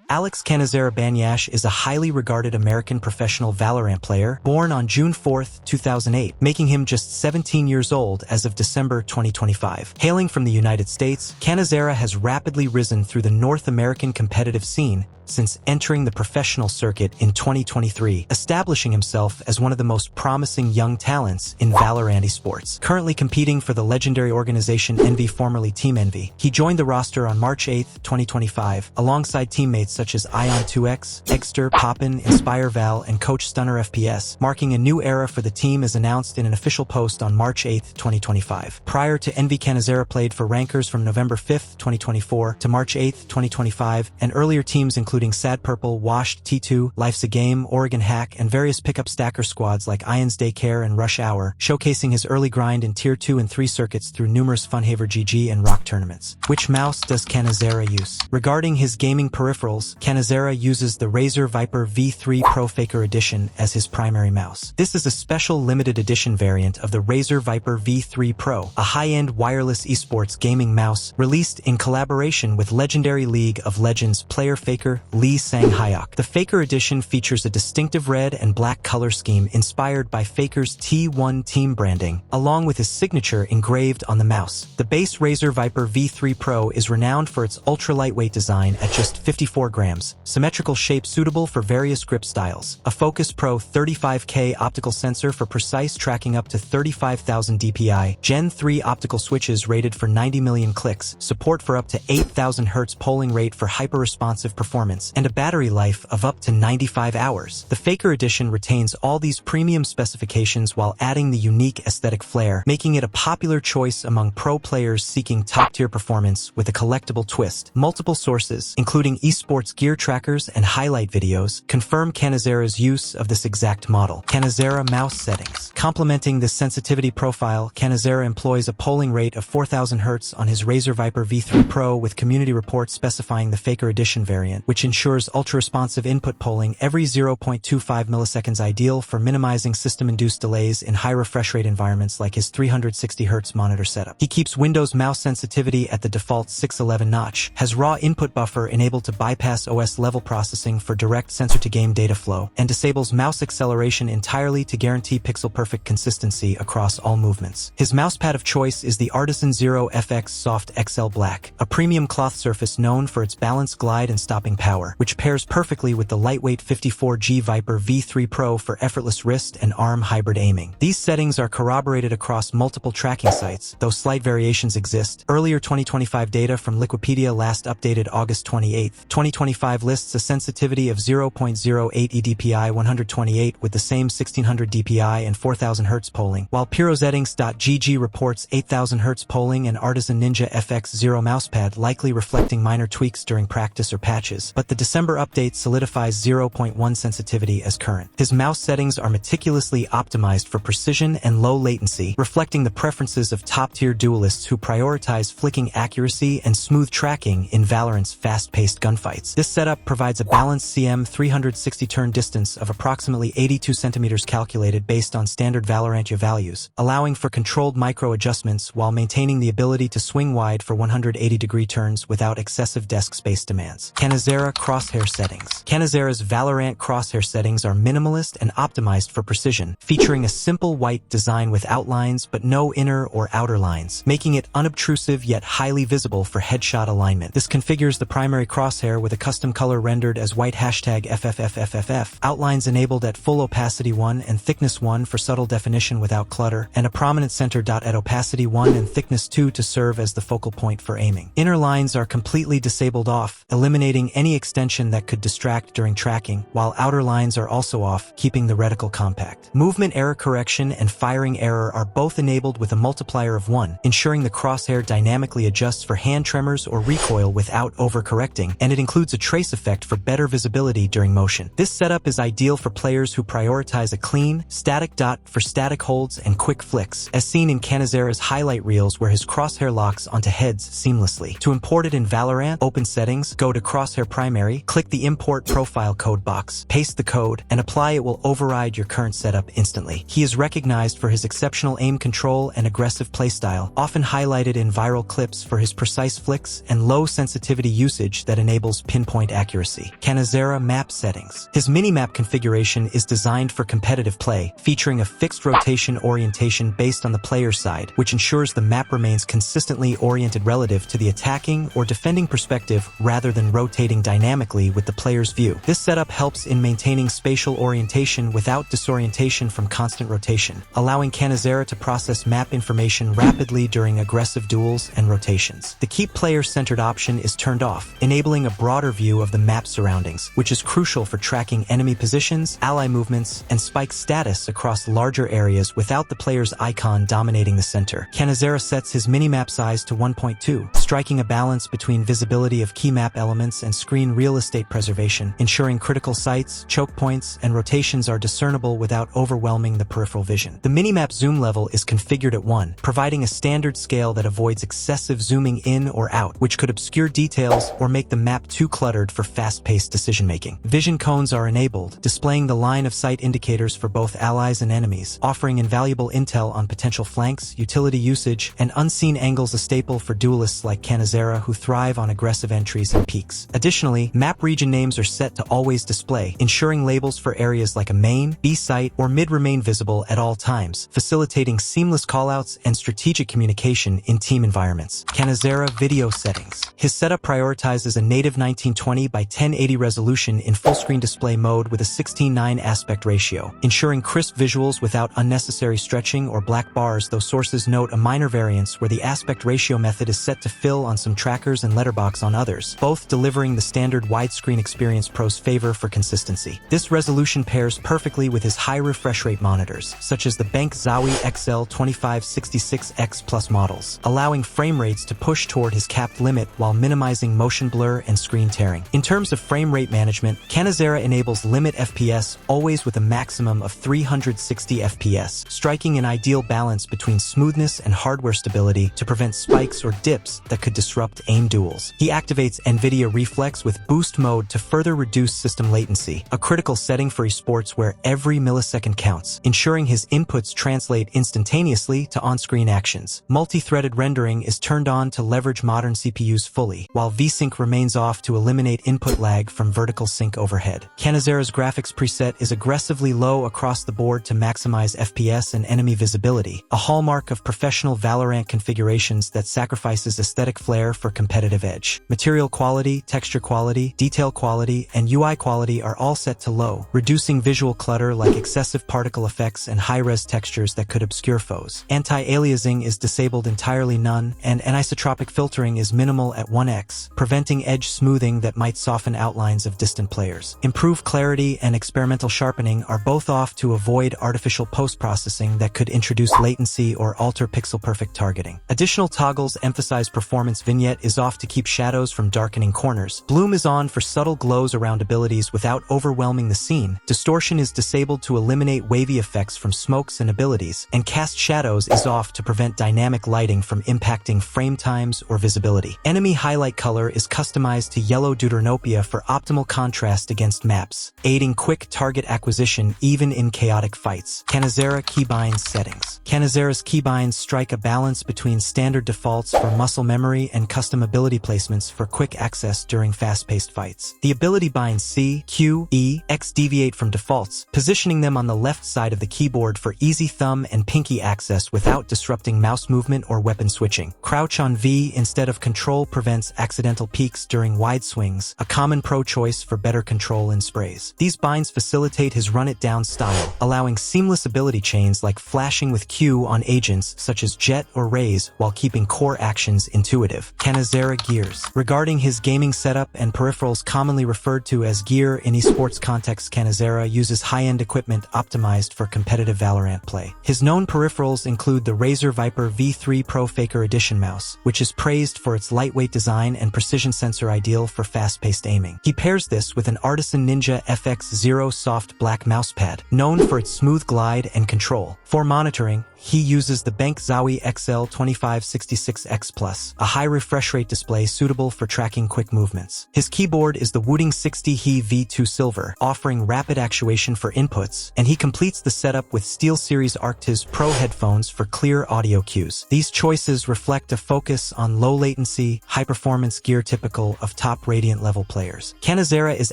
Alex Canezerra Banyash is a highly regarded American professional Valorant player born on June 4, 2008, making him just 17 years old as of December 2025. Hailing from the United States, Canezerra has rapidly risen through the North American competitive scene since entering the professional circuit in 2023, establishing himself as one of the most promising young talents in Valorant esports. Currently competing for the legendary organization Envy, formerly Team Envy, he joined the roster on March 8, 2025, alongside teammates such as Ion2X, Exter, Poppin, Inspire Val, and Coach Stunner FPS, marking a new era for the team as announced in an official post on March 8, 2025. Prior to Envy, Canezerra played for Rankers from November 5, 2024 to March 8, 2025, and earlier teams including Sad Purple, Washed, T2, Life's a Game, Oregon Hack, and various pickup stacker squads like Ion's Daycare and Rush Hour, showcasing his early grind in Tier 2 and 3 circuits through numerous Funhaver GG and Rock tournaments. Which mouse does Canezerra use? Regarding his gaming peripherals, Canezerra uses the Razer Viper V3 Pro Faker Edition as his primary mouse. This is a special limited edition variant of the Razer Viper V3 Pro, a high-end wireless esports gaming mouse released in collaboration with legendary League of Legends player faker Lee Sang-hyuk. The Faker Edition features a distinctive red and black color scheme inspired by Faker's T1 team branding, along with his signature engraved on the mouse. The base Razer Viper V3 Pro is renowned for its ultra-lightweight design at just 54 grams, symmetrical shape suitable for various grip styles, a Focus Pro 35K optical sensor for precise tracking up to 35,000 dpi, Gen 3 optical switches rated for 90 million clicks, support for up to 8,000 Hz polling rate for hyper-responsive performance, and a battery life of up to 95 hours. The Faker Edition retains all these premium specifications while adding the unique aesthetic flair, making it a popular choice among pro players seeking top-tier performance with a collectible twist. Multiple sources, including esports gear trackers and highlight videos, confirm Canezerra's use of this exact model. Canezerra mouse settings. Complementing this sensitivity profile, Canezerra employs a polling rate of 4,000 Hz on his Razer Viper V3 Pro with community reports specifying the Faker Edition variant, which ensures ultra-responsive input polling every 0.25 milliseconds, ideal for minimizing system-induced delays in high refresh rate environments like his 360 Hz monitor setup. He keeps Windows mouse sensitivity at the default 611 notch, has raw input buffer enabled to bypass OS level processing for direct sensor-to-game data flow, and disables mouse acceleration entirely to guarantee pixel-perfect consistency across all movements. His mousepad of choice is the Artisan Zero FX Soft XL Black, a premium cloth surface known for its balanced glide and stopping power, which pairs perfectly with the lightweight 54G Viper V3 Pro for effortless wrist and arm hybrid aiming. These settings are corroborated across multiple tracking sites, though slight variations exist. Earlier 2025 data from Liquipedia, last updated August 28, 2025, lists a sensitivity of 0.08 eDPI 128 with the same 1600 dpi and 4000 Hz polling, while pyrosettings.gg reports 8000 Hz polling and Artisan Ninja FX0 mousepad likely reflecting minor tweaks during practice or patches, but the December update solidifies 0.1 sensitivity as current. His mouse settings are meticulously optimized for precision and low latency, reflecting the preferences of top-tier duelists who prioritize flicking accuracy and smooth tracking in Valorant's fast-paced gunfights. This setup provides a balanced CM 360 turn distance of approximately 82 centimeters calculated based on standard Valorantia values, allowing for controlled micro-adjustments while maintaining the ability to swing wide for 180-degree turns without excessive desk space demands. Canezerra Crosshair settings. Canezerra's Valorant crosshair settings are minimalist and optimized for precision, featuring a simple white design with outlines but no inner or outer lines, making it unobtrusive yet highly visible for headshot alignment. This configures the primary crosshair with a custom color rendered as white #FFFFFF, outlines enabled at full opacity 1 and thickness 1 for subtle definition without clutter, and a prominent center dot at opacity 1 and thickness 2 to serve as the focal point for aiming. Inner lines are completely disabled off, eliminating any extension that could distract during tracking, while outer lines are also off, keeping the reticle compact. Movement error correction and firing error are both enabled with a multiplier of 1, ensuring the crosshair dynamically adjusts for hand tremors or recoil without overcorrecting, and it includes a trace effect for better visibility during motion. This setup is ideal for players who prioritize a clean, static dot for static holds and quick flicks, as seen in Canezerra's highlight reels where his crosshair locks onto heads seamlessly. To import it in Valorant, open Settings, go to Crosshair Primary, click the Import Profile Code box, paste the code, and apply. It will override your current setup instantly. He is recognized for his exceptional aim control and aggressive playstyle, often highlighted in viral clips for his precise flicks and low sensitivity usage that enables pinpoint accuracy. Canezerra map settings. His minimap configuration is designed for competitive play, featuring a fixed rotation orientation based on the player's side, which ensures the map remains consistently oriented relative to the attacking or defending perspective rather than rotating dynamically with the player's view. This setup helps in maintaining spatial orientation without disorientation from constant rotation, allowing Canezerra to process map information rapidly during aggressive duels and rotations. The Keep Player-Centered option is turned off, enabling a broader view of the map surroundings, which is crucial for tracking enemy positions, ally movements, and spike status across larger areas without the player's icon dominating the center. Canezerra sets his minimap size to 1.2, striking a balance between visibility of key map elements and screen real estate preservation, ensuring critical sites, choke points, and rotations are discernible without overwhelming the peripheral vision. The minimap zoom level is configured at 1, providing a standard scale that avoids excessive zooming in or out, which could obscure details or make the map too cluttered for fast-paced decision-making. Vision cones are enabled, displaying the line of sight indicators for both allies and enemies, offering invaluable intel on potential flanks, utility usage, and unseen angles, a staple for duelists like Canezerra who thrive on aggressive entries and peaks. Additionally, map region names are set to always display, ensuring labels for areas like a main, B site, or mid remain visible at all times, facilitating seamless callouts and strategic communication in team environments. Canezerra video settings. His setup prioritizes a native 1920 by 1080 resolution in full-screen display mode with a 16:9 aspect ratio, ensuring crisp visuals without unnecessary stretching or black bars, though sources note a minor variance where the aspect ratio method is set to fill on some trackers and letterbox on others, both delivering the standard widescreen experience pros favor for consistency. This resolution pairs perfectly with his high refresh rate monitors, such as the Bank Zowie XL 2566X Plus models, allowing frame rates to push toward his capped limit while minimizing motion blur and screen tearing. In terms of frame rate management, Canezerra enables limit FPS always with a maximum of 360 FPS, striking an ideal balance between smoothness and hardware stability to prevent spikes or dips that could disrupt aim duels. He activates NVIDIA Reflex with boost mode to further reduce system latency, a critical setting for esports where every millisecond counts, ensuring his inputs translate instantaneously to on-screen actions. Multi-threaded rendering is turned on to leverage modern CPUs fully, while VSync remains off to eliminate input lag from vertical sync overhead. Canezerra's graphics preset is aggressively low across the board to maximize FPS and enemy visibility, a hallmark of professional Valorant configurations that sacrifices aesthetic flair for competitive edge. Material quality, texture quality, detail quality, and UI quality are all set to low, reducing visual clutter like excessive particle effects and high-res textures that could obscure foes. Anti-aliasing is disabled entirely, none, and anisotropic filtering is minimal at 1x, preventing edge smoothing that might soften outlines of distant players. Improved clarity and experimental sharpening are both off to avoid artificial post-processing that could introduce latency or alter pixel-perfect targeting. Additional toggles emphasize performance. Vignette is off to keep shadows from darkening corners. Bloom is on for subtle glows around abilities without overwhelming the scene. Distortion is disabled to eliminate wavy effects from smokes and abilities, and cast shadows is off to prevent dynamic lighting from impacting frame times or visibility. Enemy highlight color is customized to yellow deuteranopia for optimal contrast against maps, aiding quick target acquisition even in chaotic fights. Canezerra keybind settings. Canezerra's keybinds strike a balance between standard defaults for muscle memory and custom ability placements for quick access during fast-paced fights. The ability binds C, Q, E, X deviate from defaults, positioning them on the left side of the keyboard for easy thumb and pinky access without disrupting mouse movement or weapon switching. Crouch on V instead of control prevents accidental peeks during wide swings, a common pro choice for better control in sprays. These binds facilitate his run-it-down style, allowing seamless ability chains like flashing with Q on agents such as Jet or Raze while keeping core actions intuitive. Canezerra gears. Regarding his gaming setup and peripherals commonly referred to as gear in esports context, Canezerra uses high-end equipment optimized for competitive Valorant play. His known peripherals include the Razer Viper V3 Pro Faker Edition mouse, which is praised for its lightweight design and precision sensor ideal for fast-paced aiming. He pairs this with an Artisan Ninja FX0 soft black mousepad, known for its smooth glide and control. For monitoring, he uses the Bank Zowie XL 2566X Plus, a high refresh rate display suitable for tracking quick movements. His keyboard is the Wooting 60He V2 Silver, offering rapid actuation for inputs, and he completes the setup with SteelSeries Arctis Pro headphones for clear audio cues. These choices reflect a focus on low-latency, high-performance gear typical of top Radiant-level players. Canezerra is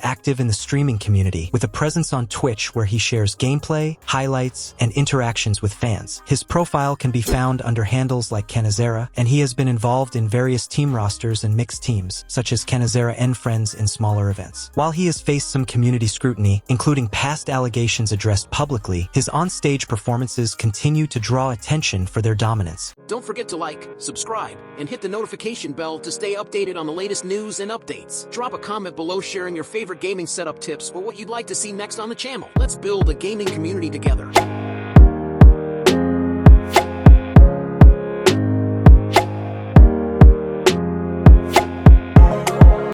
active in the streaming community, with a presence on Twitch where he shares gameplay, highlights, and interactions with fans. His profile can be found under handles like Canezerra, and he has been involved in various team rosters and mixed teams, such as Canezerra and Friends in smaller events. While he has faced some community scrutiny, including past allegations addressed publicly, his on-stage performances continue to draw attention for their dominance. Don't forget to like, subscribe, and hit the notification bell to stay updated on the latest news and updates. Drop a comment below sharing your favorite gaming setup tips or what you'd like to see next on the channel. Let's build a gaming community together.